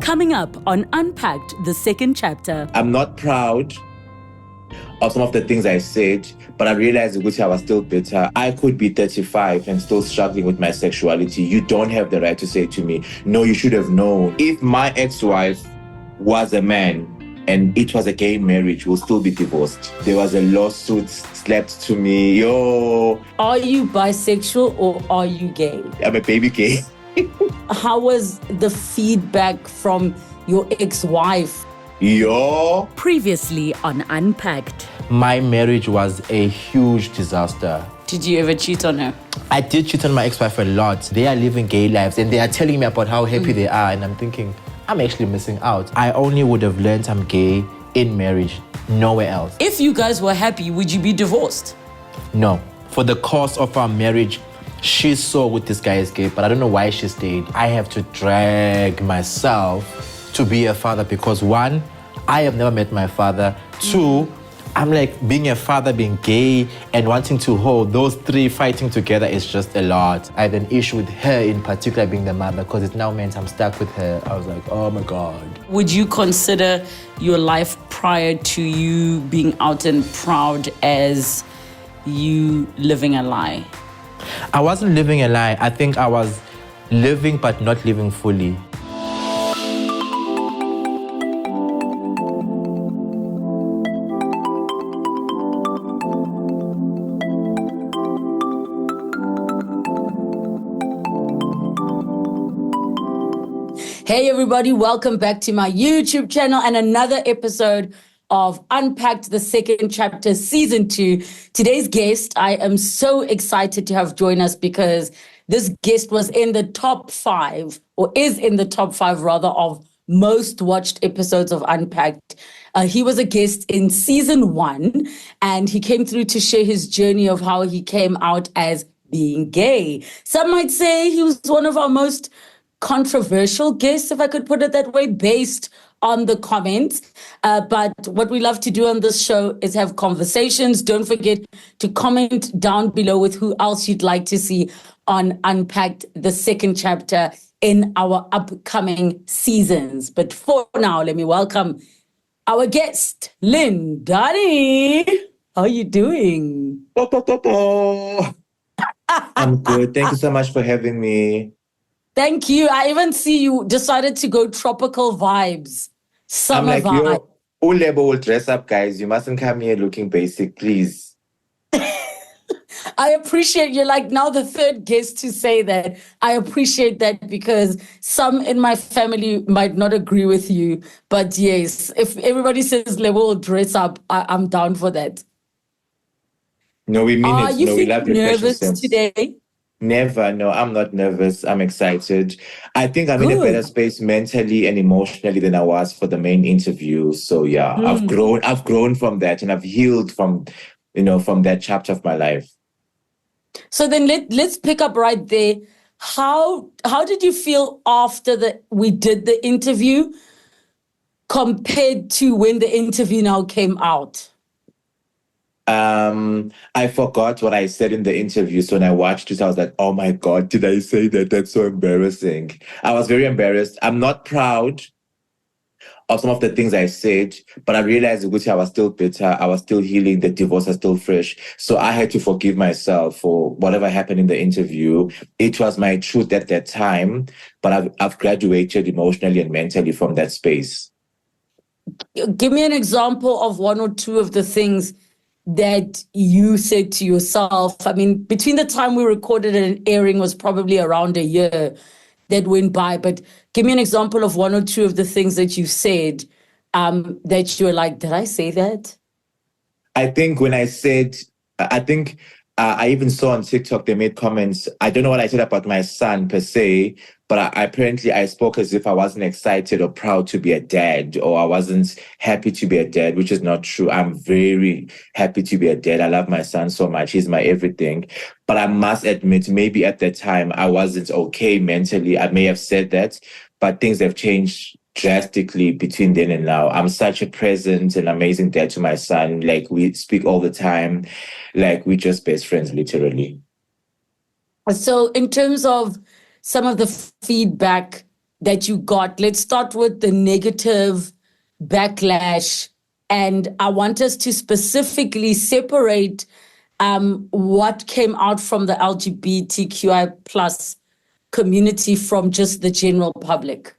Coming up on Unpacked, the second chapter. I'm not proud of some of the things I said, but I realized which I was still bitter. I could be 35 and still struggling with my sexuality. You don't have the right to say to me, no, you should have known. If my ex-wife was a man and it was a gay marriage, we'll still be divorced. There was a lawsuit slapped to me. Yo. Are you bisexual or are you gay? I'm a baby gay. How was the feedback from your ex-wife? Yo. Previously on Unpacked. My marriage was a huge disaster. Did you ever cheat on her? I did cheat on my ex-wife a lot. They are living gay lives and they are telling me about how happy they are, and I'm thinking, I'm actually missing out. I only would have learned I'm gay in marriage, nowhere else. If you guys were happy, would you be divorced? No. For the course of our marriage, she saw with this guy is gay, but I don't know why she stayed. I have to drag myself to be a father because one, I have never met my father. Two, I'm like being a father, being gay, and wanting to hold. Those three fighting together is just a lot. I have an issue with her in particular being the mother because it now means I'm stuck with her. I was like, oh my God. Would you consider your life prior to you being out and proud as you living a lie? I wasn't living a lie. I think I was living but not living fully. Hey everybody, welcome back to my YouTube channel and another episode of Unpacked, the second chapter, season 2. Today's guest, I am so excited to have join us because this guest was in the top 5, or is in the top 5 rather, of most watched episodes of Unpacked. He was a guest in season 1 and he came through to share his journey of how he came out as being gay. Some might say he was one of our most controversial guests, if I could put it that way, based on the comments. But what we love to do on this show is have conversations. Don't forget to comment down below with who else you'd like to see on Unpacked, the second chapter in our upcoming seasons. But for now, let me welcome our guest, Lindani. How are you doing? I'm good. Thank you so much for having me. Thank you. I even see you decided to go tropical vibes. Summer I'm like, vibe. yo, Ulebo will dress up, guys. You mustn't come here looking basic, please. I appreciate you're like now the third guest to say that. I appreciate that because some in my family might not agree with you. But yes, if everybody says Lebo will dress up, I'm down for that. No, we mean it. You No, we love your fashion nervous sense. today? Never. No, I'm not nervous. I'm excited. I think I'm in a better space mentally and emotionally than I was for the main interview. So yeah, I've grown from that and I've healed from that chapter of my life. So then let's pick up right there. How did you feel after we did the interview compared to when the interview now came out? I forgot what I said in the interview. So when I watched it, I was like, oh my God, did I say that? That's so embarrassing. I was very embarrassed. I'm not proud of some of the things I said, but I realized which I was still bitter. I was still healing. The divorce was still fresh. So I had to forgive myself for whatever happened in the interview. It was my truth at that time, but I've graduated emotionally and mentally from that space. Give me an example of one or two of the things that you said to yourself. I mean, between the time we recorded and airing was probably around a year that went by, but give me an example of one or two of the things that you said that you were like, did I say that? I think when I said, I even saw on TikTok, they made comments. I don't know what I said about my son per se, but apparently I spoke as if I wasn't excited or proud to be a dad, or I wasn't happy to be a dad, which is not true. I'm very happy to be a dad. I love my son so much. He's my everything. But I must admit, maybe at that time, I wasn't okay mentally. I may have said that, but things have changed drastically between then and now. I'm such a present and amazing dad to my son. Like, we speak all the time. Like, we're just best friends, literally. So in terms of some of the feedback that you got. Let's start with the negative backlash. And I want us to specifically separate what came out from the LGBTQI plus community from just the general public.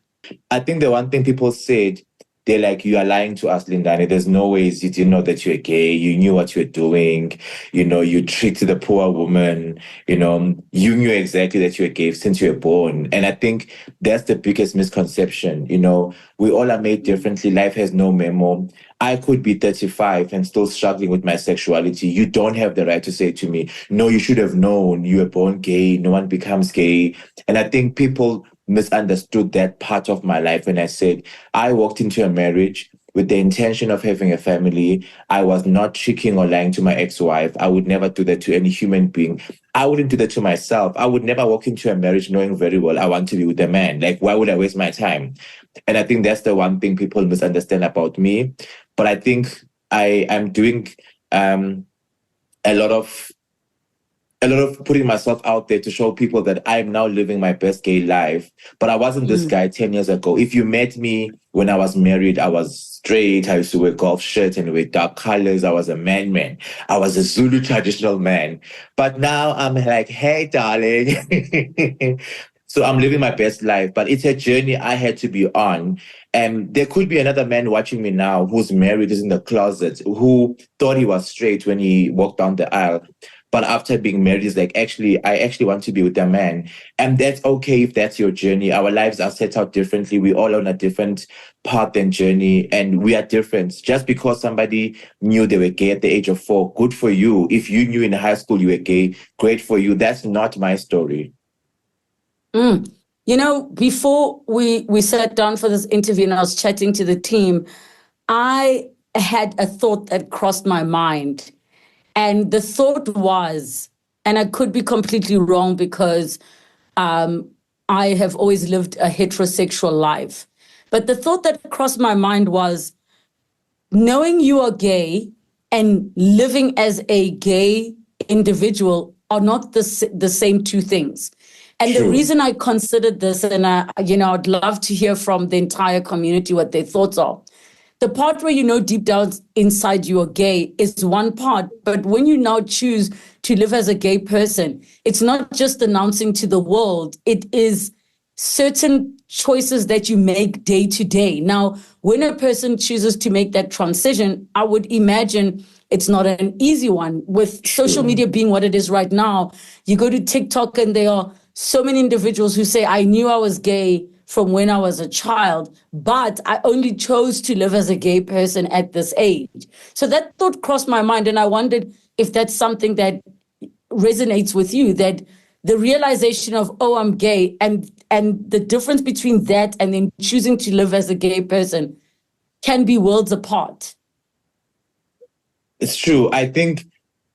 I think the one thing people said, they're like, you are lying to us, Lindani. There's no ways you didn't know that you're gay. You knew what you were doing. You know, you treated a poor woman. You know, you knew exactly that you were gay since you were born. And I think that's the biggest misconception. You know, we all are made differently. Life has no memo. I could be 35 and still struggling with my sexuality. You don't have the right to say to me, no, you should have known you were born gay. No one becomes gay. And I think people misunderstood that part of my life when I said I walked into a marriage with the intention of having a family. I was not cheating or lying to my ex-wife. I would never do that to any human being. I wouldn't do that to myself. I would never walk into a marriage knowing very well I want to be with a man. Like, why would I waste my time? And I think that's the one thing people misunderstand about me. But I think I'm doing a lot of putting myself out there to show people that I'm now living my best gay life. But I wasn't this guy 10 years ago. If you met me when I was married, I was straight. I used to wear golf shirts and wear dark colors. I was a man. I was a Zulu traditional man. But now I'm like, hey, darling. So I'm living my best life, but it's a journey I had to be on. And there could be another man watching me now who's married, is in the closet, who thought he was straight when he walked down the aisle. But after being married, he's like, I actually want to be with a man. And that's okay if that's your journey. Our lives are set out differently. We're all on a different path and journey, and we are different. Just because somebody knew they were gay at the age of 4, good for you. If you knew in high school you were gay, great for you. That's not my story. You know, before we sat down for this interview and I was chatting to the team, I had a thought that crossed my mind. And the thought was, and I could be completely wrong because I have always lived a heterosexual life. But the thought that crossed my mind was, knowing you are gay and living as a gay individual are not the same two things. And True. The reason I considered this, and I'd love to hear from the entire community what their thoughts are. The part where you know deep down inside you are gay is one part, but when you now choose to live as a gay person, it's not just announcing to the world, it is certain choices that you make day to day. Now, when a person chooses to make that transition, I would imagine it's not an easy one. With social media being what it is right now, you go to TikTok and there are so many individuals who say, I knew I was gay from when I was a child, but I only chose to live as a gay person at this age. So that thought crossed my mind, and I wondered if that's something that resonates with you, that the realization of, oh, I'm gay, and the difference between that and then choosing to live as a gay person can be worlds apart. It's true. I think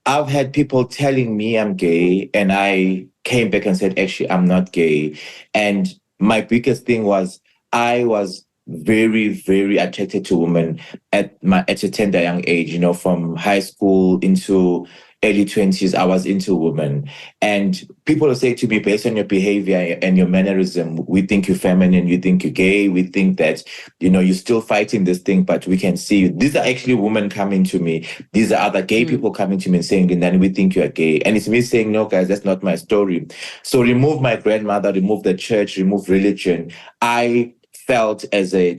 I've had people telling me I'm gay, and I came back and said, actually, I'm not gay. And my biggest thing was I was very, very attracted to women at a tender young age, you know, from high school into early 20s, I was into women. And people will say to me, based on your behavior and your mannerism, we think you're feminine, you think you're gay, we think that, you know, you're still fighting this thing, but we can see you. These are actually women coming to me. These are other gay people coming to me and saying, Lindani, we think you're gay. And it's me saying, no, guys, that's not my story. So remove my grandmother, remove the church, remove religion. I felt as a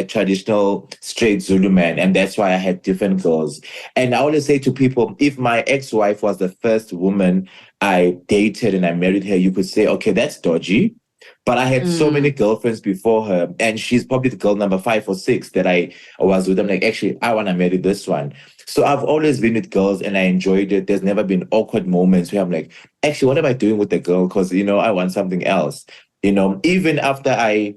traditional straight Zulu man, and that's why I had different girls. And I always say to people, if my ex-wife was the first woman I dated and I married her, you could say, okay, that's dodgy. But I had so many girlfriends before her, and she's probably the girl number 5 or 6 that I was with. I'm like, actually, I want to marry this one. So I've always been with girls and I enjoyed it. There's never been awkward moments where I'm like, actually, what am I doing with the girl? Because, you know, I want something else. You know, even after I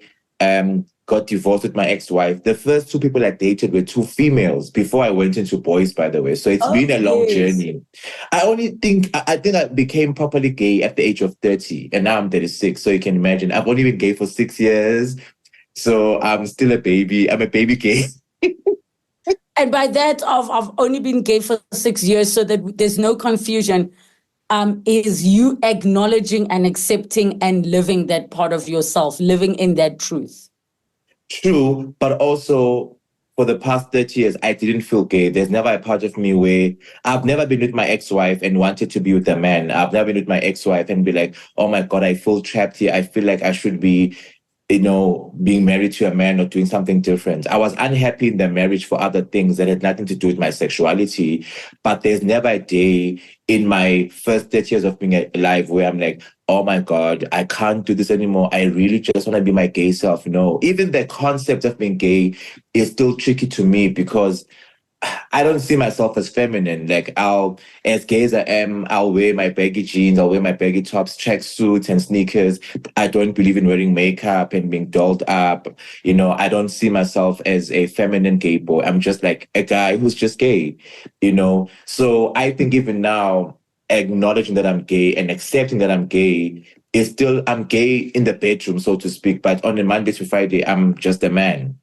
got divorced with my ex-wife, the first 2 people I dated were 2 females before I went into boys, by the way. So it's been a long journey. I think I became properly gay at the age of 30, and now I'm 36. So you can imagine, I've only been gay for 6 years. So I'm still a baby. I'm a baby gay. And by that, I've only been gay for 6 years, so that there's no confusion. is you acknowledging and accepting and living that part of yourself, living in that truth. True, but also for the past 30 years, I didn't feel gay. There's never a part of me where I've never been with my ex-wife and wanted to be with a man. I've never been with my ex-wife and be like, oh my God, I feel trapped here. I feel like I should be, being married to a man or doing something different. I was unhappy in the marriage for other things that had nothing to do with my sexuality. But there's never a day in my first 30 years of being alive where I'm like, oh my God, I can't do this anymore. I really just want to be my gay self. No, even the concept of being gay is still tricky to me because I don't see myself as feminine. Like as gay as I am, I'll wear my baggy jeans, I'll wear my baggy tops, tracksuits and sneakers. I don't believe in wearing makeup and being dolled up. I don't see myself as a feminine gay boy. I'm just like a guy who's just gay, So I think even now, acknowledging that I'm gay and accepting that I'm gay is still, I'm gay in the bedroom, so to speak, but on a Monday to Friday, I'm just a man.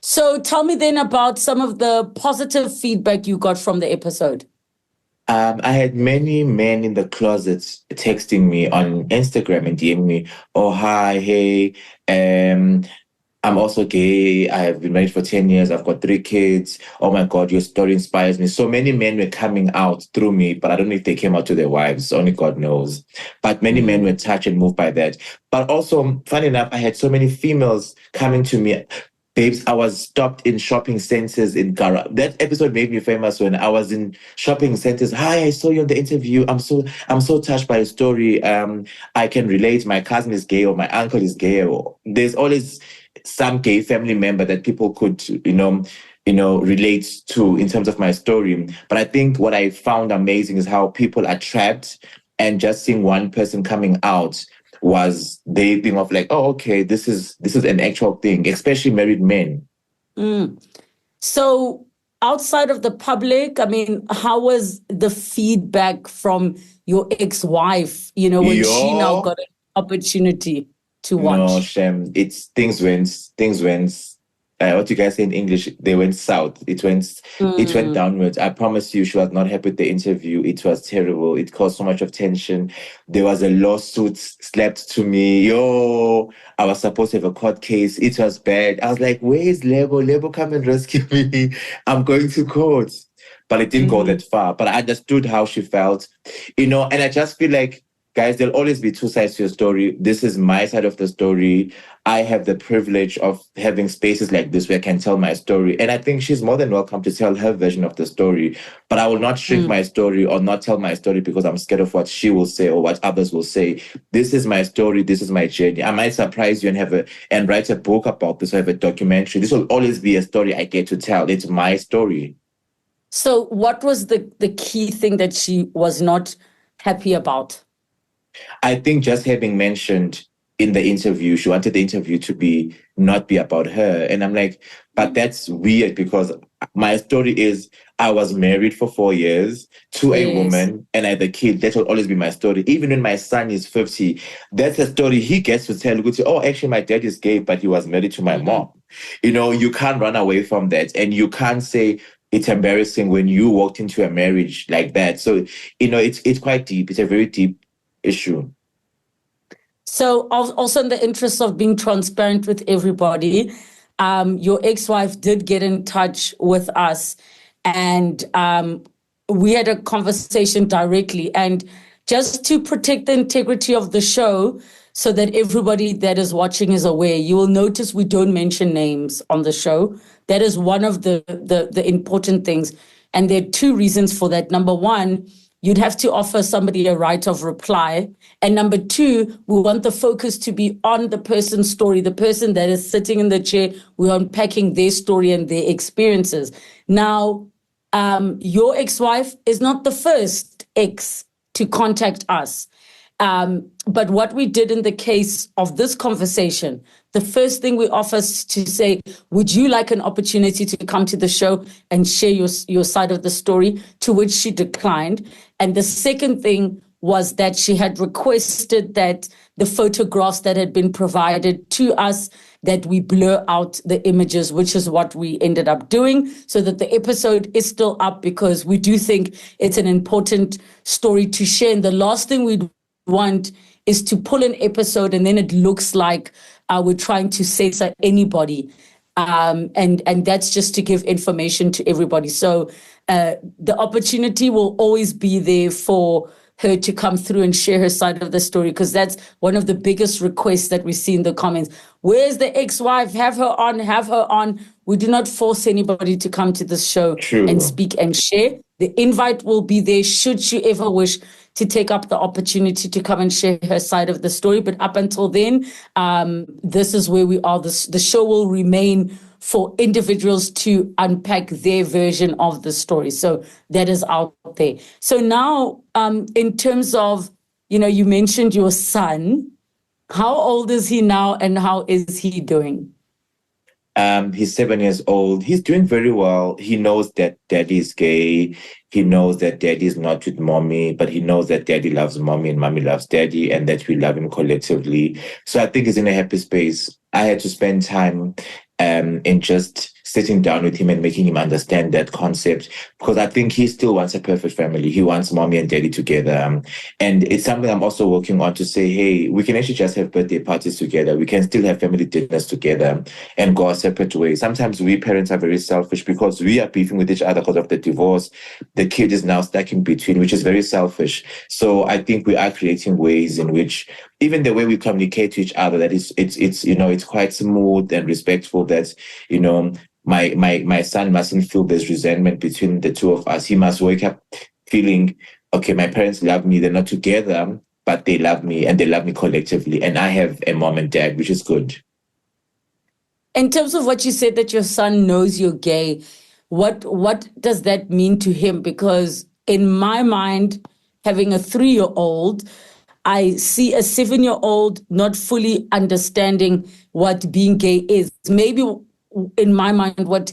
So tell me then about some of the positive feedback you got from the episode. I had many men in the closets texting me on Instagram and DMing me, oh, hi, hey, I'm also gay. I have been married for 10 years. I've got 3 kids. Oh my God, your story inspires me. So many men were coming out through me, but I don't know if they came out to their wives. Only God knows. But many men were touched and moved by that. But also, funny enough, I had so many females coming to me. Babes, I was stopped in shopping centers in Gara. That episode made me famous when I was in shopping centers. Hi, I saw you on the interview. I'm so touched by your story. I can relate. My cousin is gay or my uncle is gay. Or there's always some gay family member that people could, relate to in terms of my story. But I think what I found amazing is how people are trapped, and just seeing one person coming out was they being of like, oh, okay, this is an actual thing, especially married men. So outside of the public, I mean, how was the feedback from your ex-wife, when she now got an opportunity to watch? No, Shem, it's things went, what you guys say in English, they went south. It went downwards. I promise you, she was not happy with the interview. It was terrible. It caused so much of tension. There was a lawsuit slapped to me. I was supposed to have a court case. It was bad. I was like, where is Lebo? Lebo, come and rescue me. I'm going to court. But it didn't go that far. But I understood how she felt, and I just feel like, guys, there'll always be 2 sides to your story. This is my side of the story. I have the privilege of having spaces like this where I can tell my story. And I think she's more than welcome to tell her version of the story. But I will not shrink my story or not tell my story because I'm scared of what she will say or what others will say. This is my story. This is my journey. I might surprise you and write a book about this or have a documentary. This will always be a story I get to tell. It's my story. So what was the key thing that she was not happy about? I think just having mentioned in the interview, she wanted the interview to not be about her. And I'm like, but that's weird because my story is I was married for 4 years to a woman and I had a kid. That will always be my story. Even when my son is 50, that's a story he gets to tell. Oh, actually, my dad is gay, but he was married to my mom. You can't run away from that. And you can't say it's embarrassing when you walked into a marriage like that. So, it's quite deep. It's a very deep issue. So also in the interest of being transparent with everybody, your ex-wife did get in touch with us and we had a conversation directly. And just to protect the integrity of the show so that everybody that is watching is aware, you will notice we don't mention names on the show. That is one of the important things. And there are 2 reasons for that. Number 1, you'd have to offer somebody a right of reply. And number 2, we want the focus to be on the person's story, the person that is sitting in the chair. We're unpacking their story and their experiences. Now, your ex-wife is not the first ex to contact us. But what we did in the case of this conversation, the first thing we offer is to say, would you like an opportunity to come to the show and share your side of the story? To which she declined. And the second thing was that she had requested that the photographs that had been provided to us that we blur out the images, which is what we ended up doing, so that the episode is still up, because we do think it's an important story to share. And the last thing we'd want is to pull an episode and then it looks like we're trying to censor anybody. And that's just to give information to everybody. So the opportunity will always be there for her to come through and share her side of the story, because that's one of the biggest requests that we see in the comments. Where's the ex-wife? Have her on, have her on. We do not force anybody to come to this show and speak and share. The invite will be there should she ever wish to take up the opportunity to come and share her side of the story. But up until then, this is where we are. The show will remain for individuals to unpack their version of the story. So that is out there. So now, in terms of, you mentioned your son. How old is he now and how is he doing? He's 7 years old. He's doing very well. He knows that daddy is gay. He knows that daddy is not with mommy, but he knows that daddy loves mommy and mommy loves daddy, and that we love him collectively. So I think he's in a happy space. I had to spend time in just sitting down with him and making him understand that concept, because I think he still wants a perfect family. He wants mommy and daddy together. And it's something I'm also working on, to say, hey, we can actually just have birthday parties together. We can still have family dinners together and go our separate ways. Sometimes we parents are very selfish because we are beefing with each other because of the divorce. The kid is now stuck in between, which is very selfish. So I think we are creating ways in which, even the way we communicate to each other, that it's quite smooth and respectful, that, my son mustn't feel there's resentment between the two of us. He must wake up feeling, okay, my parents love me. They're not together, but they love me, and they love me collectively. And I have a mom and dad, which is good. In terms of what you said, that your son knows you're gay, what does that mean to him? Because in my mind, having a 3-year-old, I see a 7-year-old not fully understanding what being gay is. Maybe in my mind, what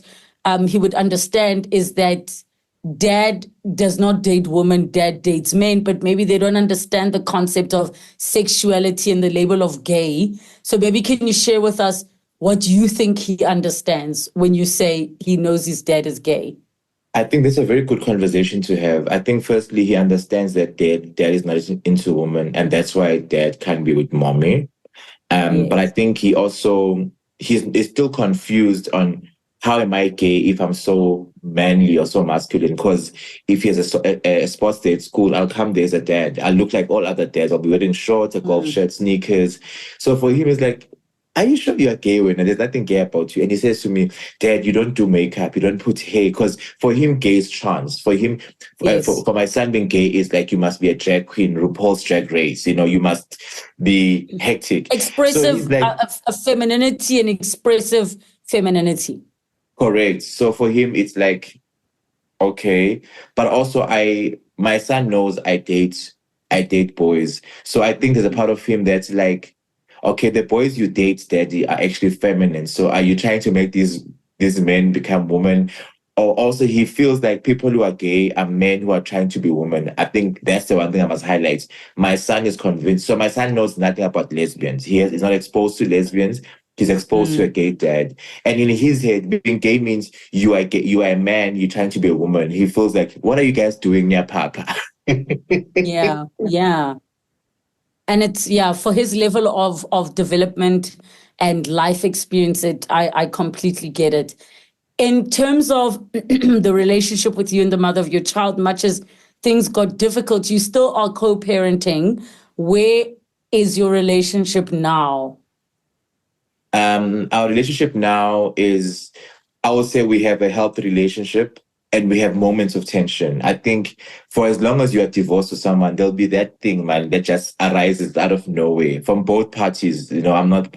he would understand is that dad does not date women, dad dates men, but maybe they don't understand the concept of sexuality and the label of gay. So maybe can you share with us what you think he understands when you say he knows his dad is gay? I think that's a very good conversation to have. I think firstly, he understands that dad is not into women, and that's why dad can't be with mommy. Yes. But I think he's still confused on, how am I gay if I'm so manly or so masculine? Because if he has a sports day at school, I'll come there as a dad. I'll look like all other dads. I'll be wearing shorts, a golf shirt, sneakers. So for him, it's like, are you sure you're gay when there's nothing gay about you? And he says to me, Dad, you don't do makeup, you don't put hair. Because for him, gay is trans. For him, yes. For my son, being gay is like, you must be a drag queen, RuPaul's Drag Race. You must be hectic. Expressive, so like, a femininity and expressive femininity. Correct. So for him, it's like, okay. But also, my son knows I date boys. So I think there's a part of him that's like, okay, the boys you date, daddy, are actually feminine. So are you trying to make these men become women? Or also he feels like people who are gay are men who are trying to be women. I think that's the one thing I must highlight. My son is convinced. So my son knows nothing about lesbians. He's not exposed to lesbians. He's exposed to a gay dad. And in his head, being gay means you are gay, you are a man, you're trying to be a woman. He feels like, what are you guys doing near Papa? Yeah. And it's, for his level of development and life experience, I completely get it. In terms of the relationship with you and the mother of your child, much as things got difficult, you still are co-parenting. Where is your relationship now? Our relationship now is, I would say we have a healthy relationship. And we have moments of tension. I think for as long as you are divorced to someone, there'll be that thing, man, that just arises out of nowhere from both parties. I'm not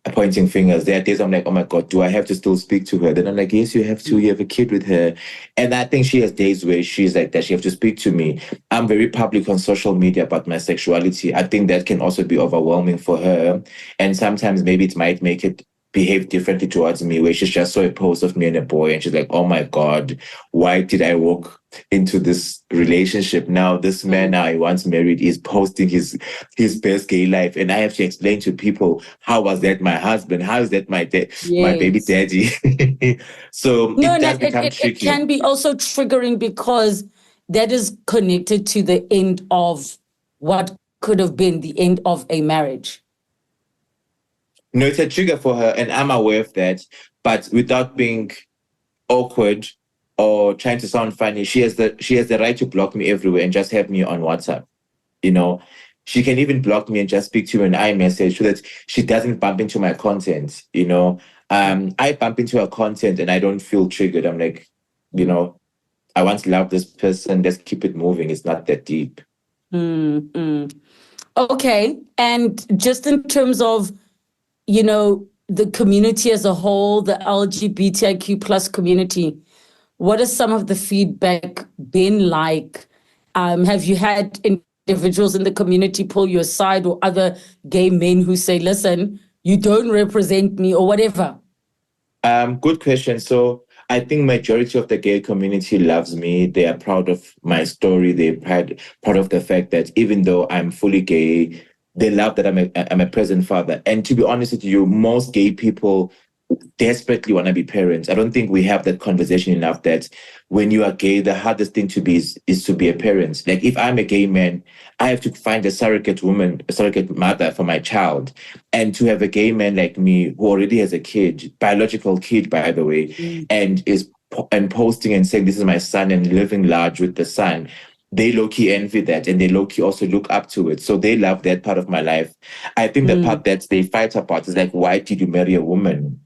pointing fingers. There are days I'm like, oh my God, do I have to still speak to her? Then I'm like, yes, you have to. You have a kid with her. And I think she has days where she's like that. She has to speak to me. I'm very public on social media about my sexuality. I think that can also be overwhelming for her. And sometimes maybe it might make it behaved differently towards me, where she just saw a post of me and a boy and she's like, oh my God, why did I walk into this relationship? Now this man now I once married is posting his best gay life. And I have to explain to people, how was that my husband? How is that my baby daddy? So No, it and does become it tricky. can be also triggering because that is connected to the end of what could have been the end of a marriage. No, it's a trigger for her, and I'm aware of that. But without being awkward or trying to sound funny, she has the right to block me everywhere and just have me on WhatsApp. You know, she can even block me and just speak to you in iMessage so that she doesn't bump into my content. You know, I bump into her content and I don't feel triggered. I'm like, you know, I once loved this person. Let's keep it moving. It's not that deep. Okay, and just in terms of, you know, the community as a whole, the LGBTIQ plus community, what has some of the feedback been like? Have you had individuals in the community pull you aside, or other gay men who say, listen, you don't represent me, or whatever? Good question. So I think majority of the gay community loves me. They are proud of my story. They're proud of the fact that even though I'm fully gay, they love that I'm a present father. And to be honest with you, most gay people desperately want to be parents. I don't think we have that conversation enough that when you are gay, the hardest thing to be is to be a parent. Like if I'm a gay man, I have to find a surrogate woman, a surrogate mother for my child. And to have a gay man like me who already has a kid, biological kid, by the way, and is posting and saying, this is my son and living large with the son. They low-key envy that and they low-key also look up to it. So they love that part of my life. I think the part that they fight about is like, why did you marry a woman?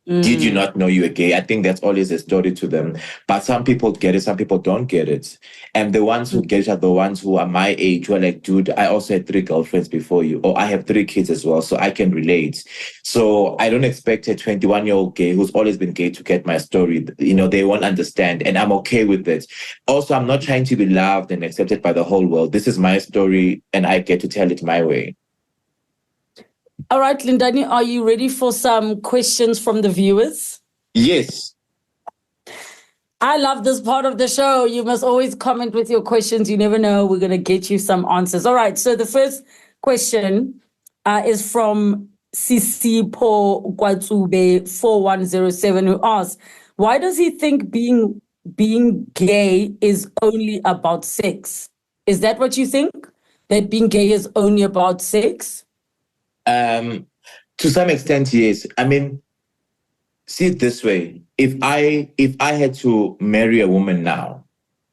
Did you not know you were gay? I think that's always a story to them. But some people get it, some people don't get it. And the ones who get it are the ones who are my age, who are like, dude, I also had 3 girlfriends before you, or I have 3 kids as well, so I can relate. So I don't expect a 21-year-old gay who's always been gay to get my story. You know, they won't understand, and I'm okay with it. Also, I'm not trying to be loved and accepted by the whole world. This is my story, and I get to tell it my way. All right, Lindani, are you ready for some questions from the viewers? Yes. I love this part of the show. You must always comment with your questions. You never know. We're going to get you some answers. All right. So the first question is from Sisipo Kwatsube 4107, who asks, why does he think being gay is only about sex? Is that what you think? That being gay is only about sex? To some extent, yes. I mean, see it this way. If I had to marry a woman now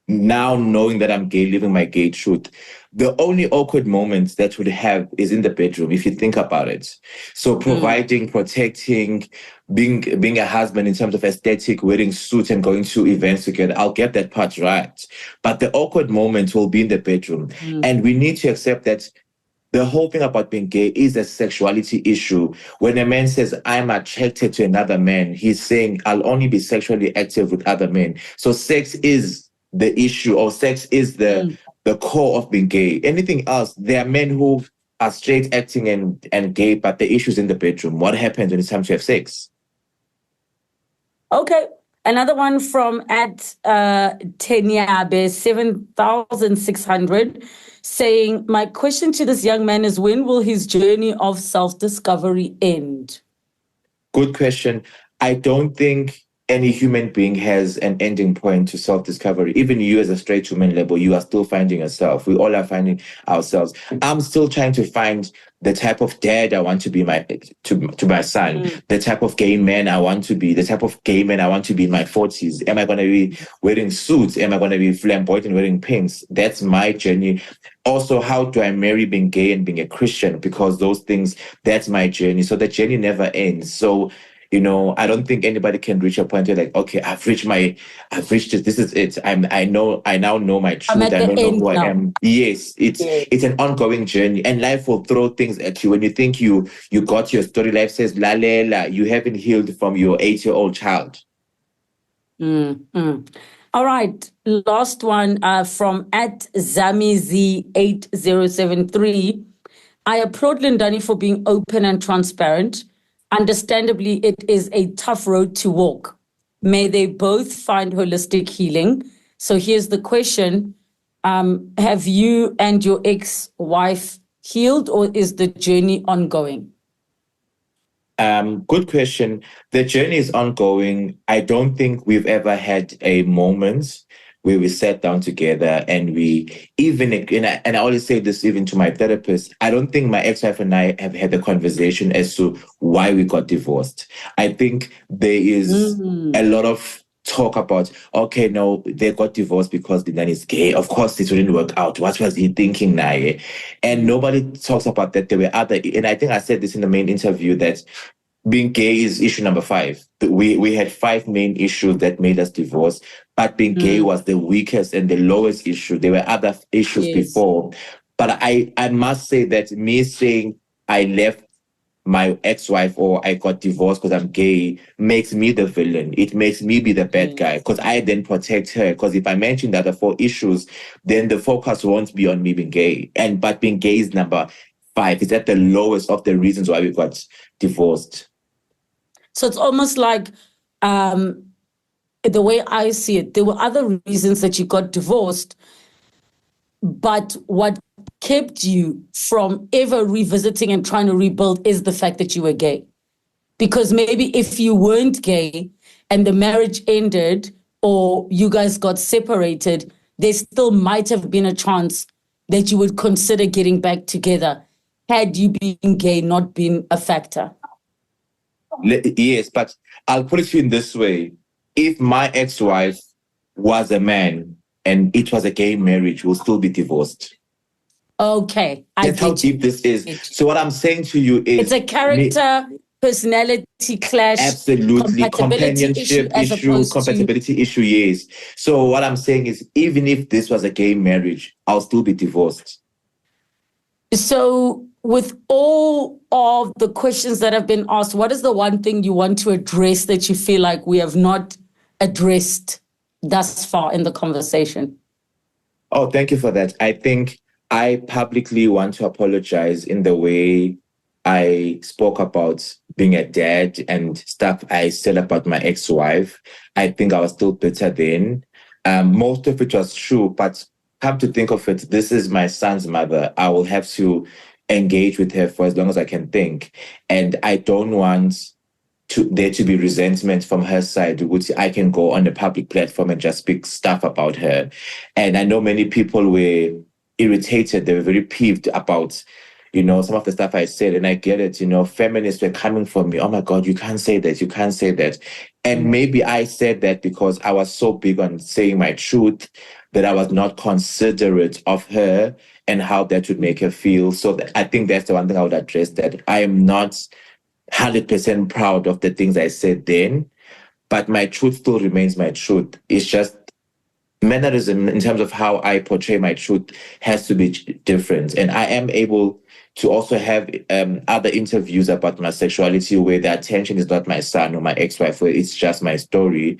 knowing that I'm gay, living my gay truth, the only awkward moments that would have is in the bedroom, if you think about it. So providing, protecting, being a husband in terms of aesthetic, wearing suits and going to events together, I'll get that part right. But the awkward moments will be in the bedroom. And we need to accept that the whole thing about being gay is a sexuality issue. When a man says, I'm attracted to another man, he's saying, I'll only be sexually active with other men. So sex is the issue, or sex is the core of being gay. Anything else, there are men who are straight acting and gay, but the issue's in the bedroom. What happens when it's time to have sex? Okay. Another one from at Tenyabe 7600 saying, my question to this young man is, when will his journey of self-discovery end? Good question. I don't think any human being has an ending point to self-discovery. Even you as a straight woman, Lebo, you are still finding yourself. We all are finding ourselves. I'm still trying to find the type of dad I want to be to my son, the type of gay man I want to be, the type of gay man I want to be in my 40s. Am I going to be wearing suits? Am I going to be flamboyant and wearing pinks? That's my journey. Also, how do I marry being gay and being a Christian? Because those things, that's my journey. So the journey never ends. So, you know, I don't think anybody can reach a point where like, okay, I've reached it. This is it. I now know my truth. I now know who I am. Yes, it's an ongoing journey, and life will throw things at you. When you think you got your story, life says, la la la, you haven't healed from your 8-year-old child. All right. Last one from at Zamizi8073. I applaud Lindani for being open and transparent. Understandably, it is a tough road to walk. May they both find holistic healing. So here's the question. Have you and your ex-wife healed, or is the journey ongoing? Good question. The journey is ongoing. I don't think we've ever had a moment where we sat down together and we even, and I always say this even to my therapist, I don't think my ex-wife and I have had a conversation as to why we got divorced. I think there is a lot of talk about, okay, no, they got divorced because Lindani is gay. Of course, this wouldn't work out. What was he thinking now? And nobody talks about that. There were other, and I think I said this in the main interview, that being gay is issue number 5. We had 5 main issues that made us divorce, but being gay was the weakest and the lowest issue. There were other issues before. But I must say that me saying I left my ex-wife or I got divorced because I'm gay makes me the villain. It makes me be the bad guy, because I then protect her. Because if I mention the other 4 issues, then the focus won't be on me being gay. But being gay is number 5. It's at the lowest of the reasons why we got divorced. So it's almost like, the way I see it, there were other reasons that you got divorced, but what kept you from ever revisiting and trying to rebuild is the fact that you were gay. Because maybe if you weren't gay and the marriage ended or you guys got separated, there still might have been a chance that you would consider getting back together had you being gay not been a factor. Yes, but I'll put it to you in this way. If my ex-wife was a man and it was a gay marriage, we'll still be divorced. Okay. That's how deep this is. So what I'm saying to you is... It's a character, personality clash. Absolutely. Companionship issue, compatibility issue, yes. So what I'm saying is, even if this was a gay marriage, I'll still be divorced. So with all of the questions that have been asked, what is the one thing you want to address that you feel like we have not addressed thus far in the conversation? Oh, thank you for that. I think I publicly want to apologize in the way I spoke about being a dad and stuff I said about my ex-wife. I think I was still bitter then. Most of it was true, but come to think of it, this is my son's mother. I will have to engage with her for as long as I can think. And I don't want there to be resentment from her side, which I can go on a public platform and just speak stuff about her. And I know many people were irritated. They were very peeved about, some of the stuff I said. And I get it, feminists were coming for me. Oh my God, you can't say that. You can't say that. And maybe I said that because I was so big on saying my truth that I was not considerate of her and how that would make her feel. So I think that's the one thing I would address, that I am not 100% proud of the things I said then, but my truth still remains my truth. It's just mannerism in terms of how I portray my truth has to be different. And I am able to also have other interviews about my sexuality where the attention is not my son or my ex-wife, where it's just my story.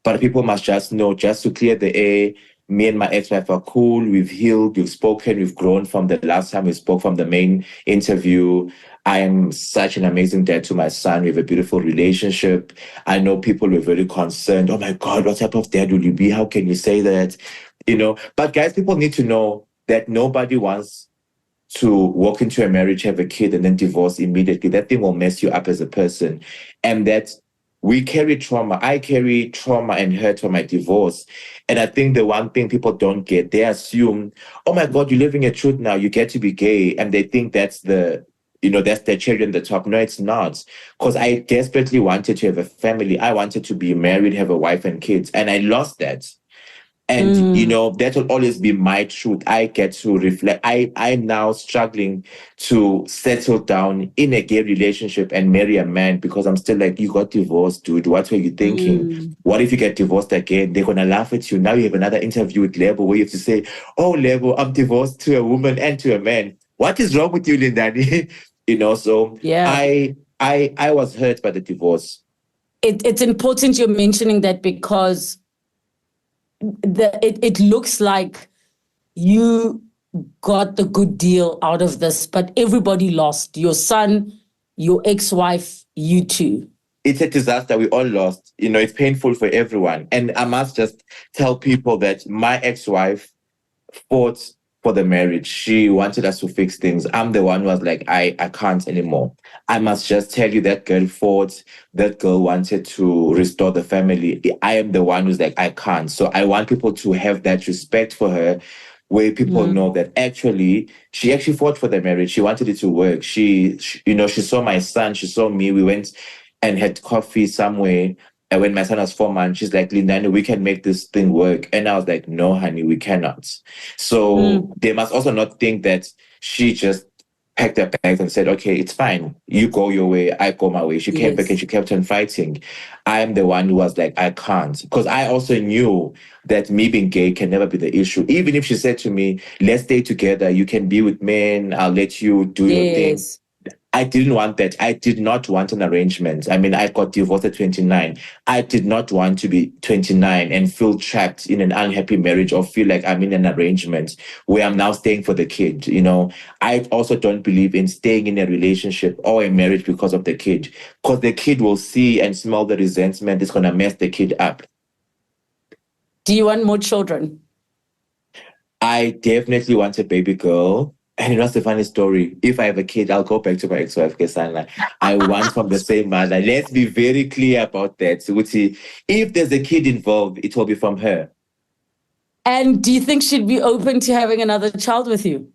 But people must just know, just to clear the air, me and my ex-wife are cool. We've healed, we've spoken, we've grown from the last time we spoke, from the main interview. I am such an amazing dad to my son. We have a beautiful relationship. I know people were very concerned. Oh my God, what type of dad will you be? How can you say that? But guys, people need to know that nobody wants to walk into a marriage, have a kid, and then divorce immediately. That thing will mess you up as a person. And that we carry trauma. I carry trauma and hurt from my divorce. And I think the one thing people don't get, they assume, oh my God, you're living a truth now. You get to be gay. And they think that's that's the cherry on the top. No, it's not. Because I desperately wanted to have a family. I wanted to be married, have a wife and kids. And I lost that. And, that will always be my truth. I get to reflect. I'm now struggling to settle down in a gay relationship and marry a man, because I'm still like, you got divorced, dude. What were you thinking? What if you get divorced again? They're going to laugh at you. Now you have another interview with Lebo where you have to say, oh, Lebo, I'm divorced to a woman and to a man. What is wrong with you, Lindani? So yeah. I was hurt by the divorce. It's important you're mentioning that, because it looks like you got the good deal out of this, but everybody lost. Your son, your ex-wife, you two? It's a disaster. We all lost. It's painful for everyone. And I must just tell people that my ex-wife fought for the marriage. She wanted us to fix things. I'm the one who was like, I can't anymore. I must just tell you that girl fought. That girl wanted to restore the family. I am the one who's like, I can't. So I want people to have that respect for her, where people know that she actually fought for the marriage. She wanted it to work. She saw my son. She saw me. We went and had coffee somewhere. And when my son was 4 months, she's like, Lindani, we can make this thing work. And I was like, no, honey, we cannot. So they must also not think that she just packed her bags and said, okay, it's fine. You go your way, I go my way. She came back and she kept on fighting. I am the one who was like, I can't. Because I also knew that me being gay can never be the issue. Even if she said to me, let's stay together, you can be with men, I'll let you do your thing. I didn't want that. I did not want an arrangement. I mean, I got divorced at 29. I did not want to be 29 and feel trapped in an unhappy marriage or feel like I'm in an arrangement where I'm now staying for the kid. I also don't believe in staying in a relationship or a marriage because of the kid, because the kid will see and smell the resentment. It's going to mess the kid up. Do you want more children? I definitely want a baby girl. And that's the funny story. If I have a kid, I'll go back to my ex-wife, Kesana. I want from the same mother. Let's be very clear about that. So, if there's a kid involved, it will be from her. And do you think she'd be open to having another child with you?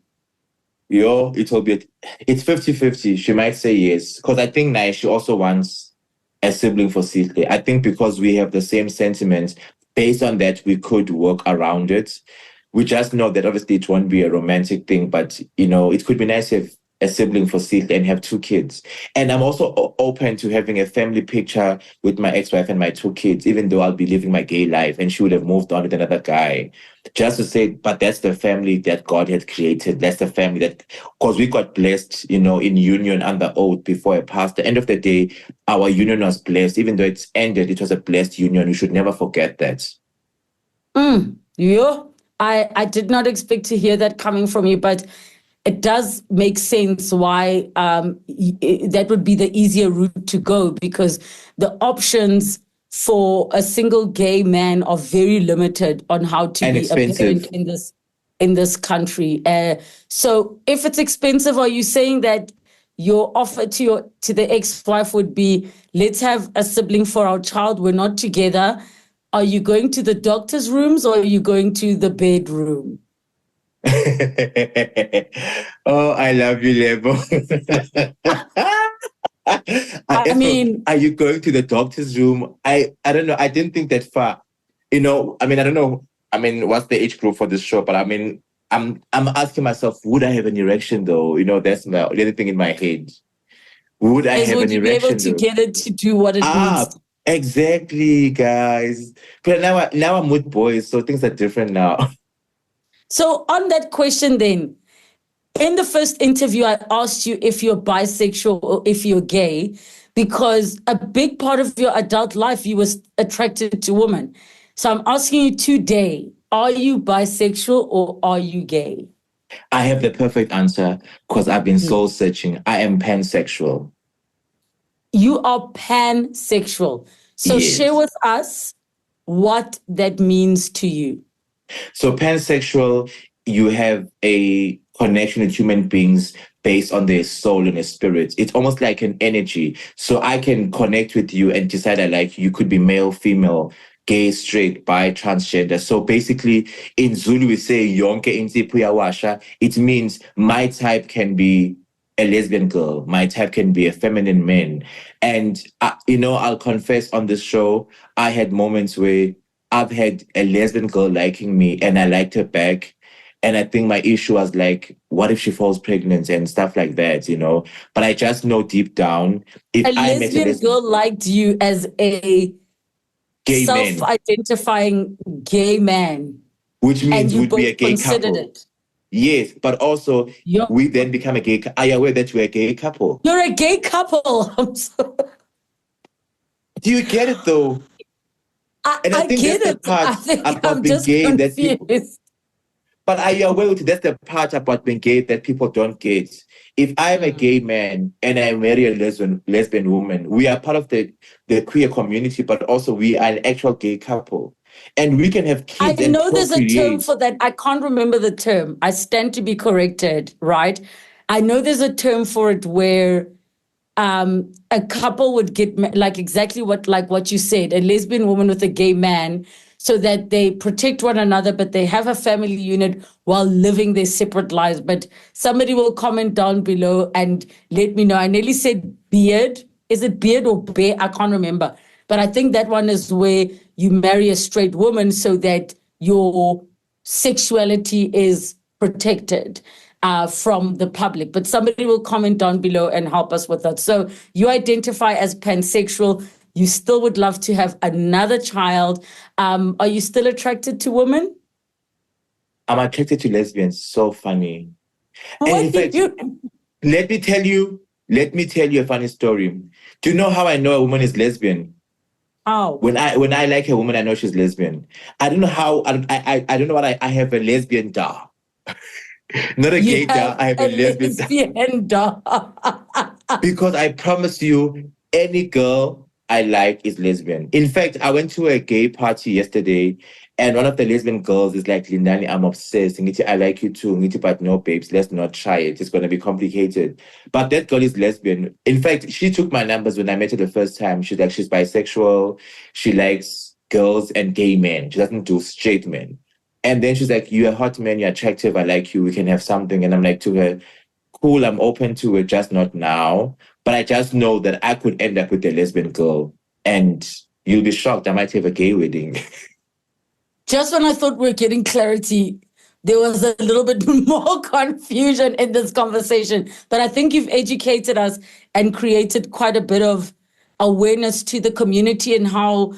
It will be, it's 50-50. She might say yes. Because I think now she also wants a sibling for Sihle. I think because we have the same sentiments, based on that, we could work around it. We just know that obviously it won't be a romantic thing, but, it could be nice to have a sibling for Sihle and have 2 kids. And I'm also open to having a family picture with my ex-wife and my 2 kids, even though I'll be living my gay life and she would have moved on with another guy. Just to say, but that's the family that God had created. That's the family that, because we got blessed, in union under oath before it passed. At the end of the day, our union was blessed. Even though it's ended, it was a blessed union. We should never forget that. Yeah. I did not expect to hear that coming from you, but it does make sense why that would be the easier route to go, because the options for a single gay man are very limited on how to and be expensive. a parent in this country. So if it's expensive, are you saying that your offer to the ex-wife would be, let's have a sibling for our child, we're not together? Are you going to the doctor's rooms or are you going to the bedroom? Oh, I love you, Lebo. I mean, are you going to the doctor's room? I don't know. I didn't think that far. I don't know. What's the age group for this show? But I'm asking myself, would I have an erection though? That's the other thing in my head. Would I have an erection? Would you be able to get it to do what it needs to? Exactly, guys. But now I'm with boys, so things are different now. So on that question then, in the first interview, I asked you if you're bisexual or if you're gay, because a big part of your adult life, you were attracted to women. So I'm asking you today, are you bisexual or are you gay? I have the perfect answer because I've been soul searching. I am pansexual. You are pansexual. So share with us what that means to you. So pansexual, you have a connection with human beings based on their soul and their spirit. It's almost like an energy. So I can connect with you and decide I like you. Could be male, female, gay, straight, bi, transgender. So basically, in Zulu, we say yonke insipho yawasha. It means my type can be a lesbian girl. My type can be a feminine man. And, I'll confess on this show, I had moments where I've had a lesbian girl liking me and I liked her back. And I think my issue was like, what if she falls pregnant and stuff like that, But I just know deep down, if a lesbian girl liked you as a gay self-identifying gay man, which means would be a gay couple. It. Yes, but also we then become a gay couple. Are you aware that we're a gay couple? You're a gay couple. I'm sorry. Do you get it though? I think get it. I think I'm just confused. But are you aware that's the part about being gay that people don't get? If I'm a gay man and I marry a lesbian woman, we are part of the queer community, but also we are an actual gay couple. And we can have kids. I and know there's a term procreate. for that. I can't remember the term. I stand to be corrected, right? I know there's a term for it where a couple would get like exactly what you said, a lesbian woman with a gay man, so that they protect one another, but they have a family unit while living their separate lives. But somebody will comment down below and let me know. I nearly said beard. Is it beard or bear? I can't remember. But I think that one is where you marry a straight woman so that your sexuality is protected from the public. But somebody will comment down below and help us with that. So you identify as pansexual. You still would love to have another child. Are you still attracted to women? I'm attracted to lesbians. So funny. And in fact, let me tell you a funny story. Do you know how I know a woman is lesbian? How? When I like a woman, I know she's lesbian. I don't know how. I don't know what I have a lesbian da. Not a gay da. I have a lesbian da. Because I promise you, any girl I like is lesbian. In fact, I went to a gay party yesterday, and one of the lesbian girls is like, Lindani, I'm obsessed. I like you too. But no, babes, let's not try it. It's going to be complicated. But that girl is lesbian. In fact, she took my numbers when I met her the first time. She's bisexual. She likes girls and gay men. She doesn't do straight men. And then she's like, you're a hot man. You're attractive. I like you. We can have something. And I'm like to her, cool, I'm open to it, just not now. But I just know that I could end up with a lesbian girl. And you'll be shocked. I might have a gay wedding. Just when I thought we were getting clarity, there was a little bit more confusion in this conversation. But I think you've educated us and created quite a bit of awareness to the community and how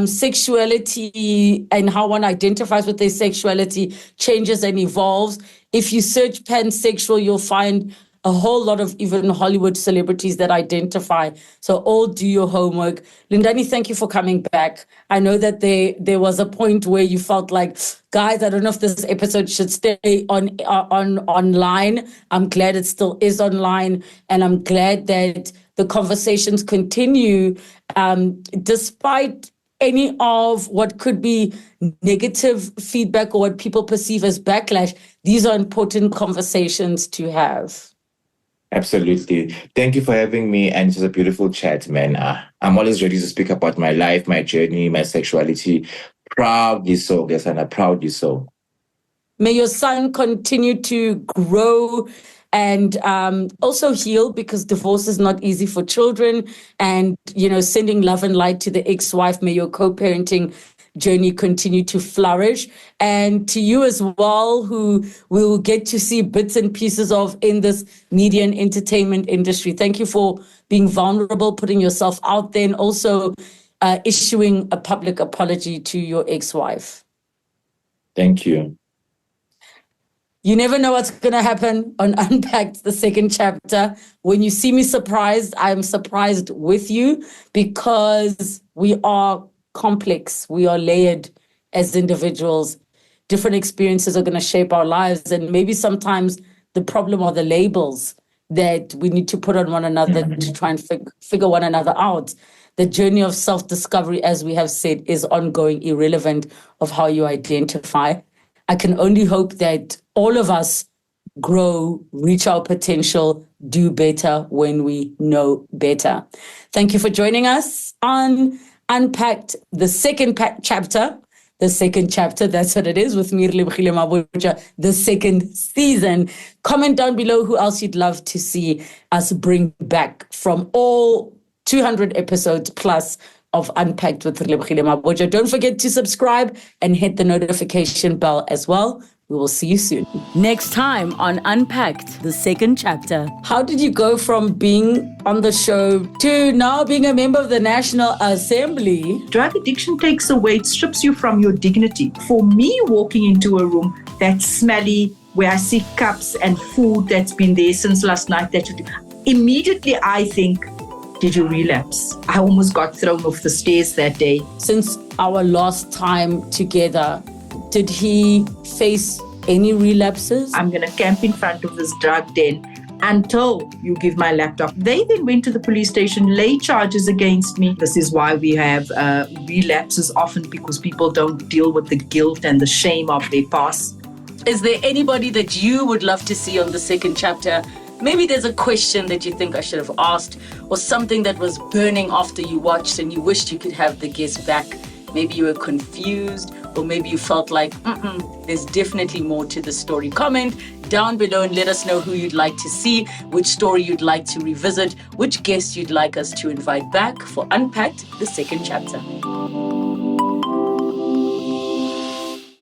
sexuality and how one identifies with their sexuality changes and evolves. If you search pansexual, you'll find a whole lot of even Hollywood celebrities that identify. So all do your homework. Lindani, thank you for coming back. I know that there was a point where you felt like, guys, I don't know if this episode should stay on online. I'm glad it still is online, and I'm glad that the conversations continue despite any of what could be negative feedback or what people perceive as backlash. These are important conversations to have. Absolutely. Thank you for having me. And it was a beautiful chat, man. I'm always ready to speak about my life, my journey, my sexuality. Proudly so, Gesana. Proudly so. May your son continue to grow and also heal, because divorce is not easy for children. And, sending love and light to the ex-wife. May your co-parenting journey continue to flourish. And to you as well, who we'll get to see bits and pieces of in this media and entertainment industry. Thank you for being vulnerable, putting yourself out there, and also issuing a public apology to your ex-wife. Thank you. You never know what's going to happen on Unpacked, the second chapter. When you see me surprised, I'm surprised with you, because we are complex. We are layered as individuals. Different experiences are going to shape our lives. And maybe sometimes the problem are the labels that we need to put on one another to try and figure one another out. The journey of self-discovery, as we have said, is ongoing, irrelevant of how you identify. I can only hope that all of us grow, reach our potential, do better when we know better. Thank you for joining us on Unpacked, the second chapter. The second chapter, that's what it is, with me, Relebogile Mabotja, the second season. Comment down below who else you'd love to see us bring back from all 200 episodes plus of Unpacked with Relebogile Mabotja. Don't forget to subscribe and hit the notification bell as well. We will see you soon. Next time on Unpacked, the second chapter. How did you go from being on the show to now being a member of the National Assembly? Drug addiction takes away, it strips you from your dignity. For me, walking into a room that's smelly, where I see cups and food that's been there since last night, immediately I think, did you relapse? I almost got thrown off the stairs that day. Since our last time together, did he face Any relapses? I'm going to camp in front of this drug den until you give my laptop. They then went to the police station, laid charges against me. This is why we have relapses often, because people don't deal with the guilt and the shame of their past. Is there anybody that you would love to see on the second chapter? Maybe there's a question that you think I should have asked, or something that was burning after you watched and you wished you could have the guest back. Maybe you were confused, or maybe you felt like, there's definitely more to the story. Comment down below and let us know who you'd like to see, which story you'd like to revisit, which guest you'd like us to invite back for Unpacked, the second chapter.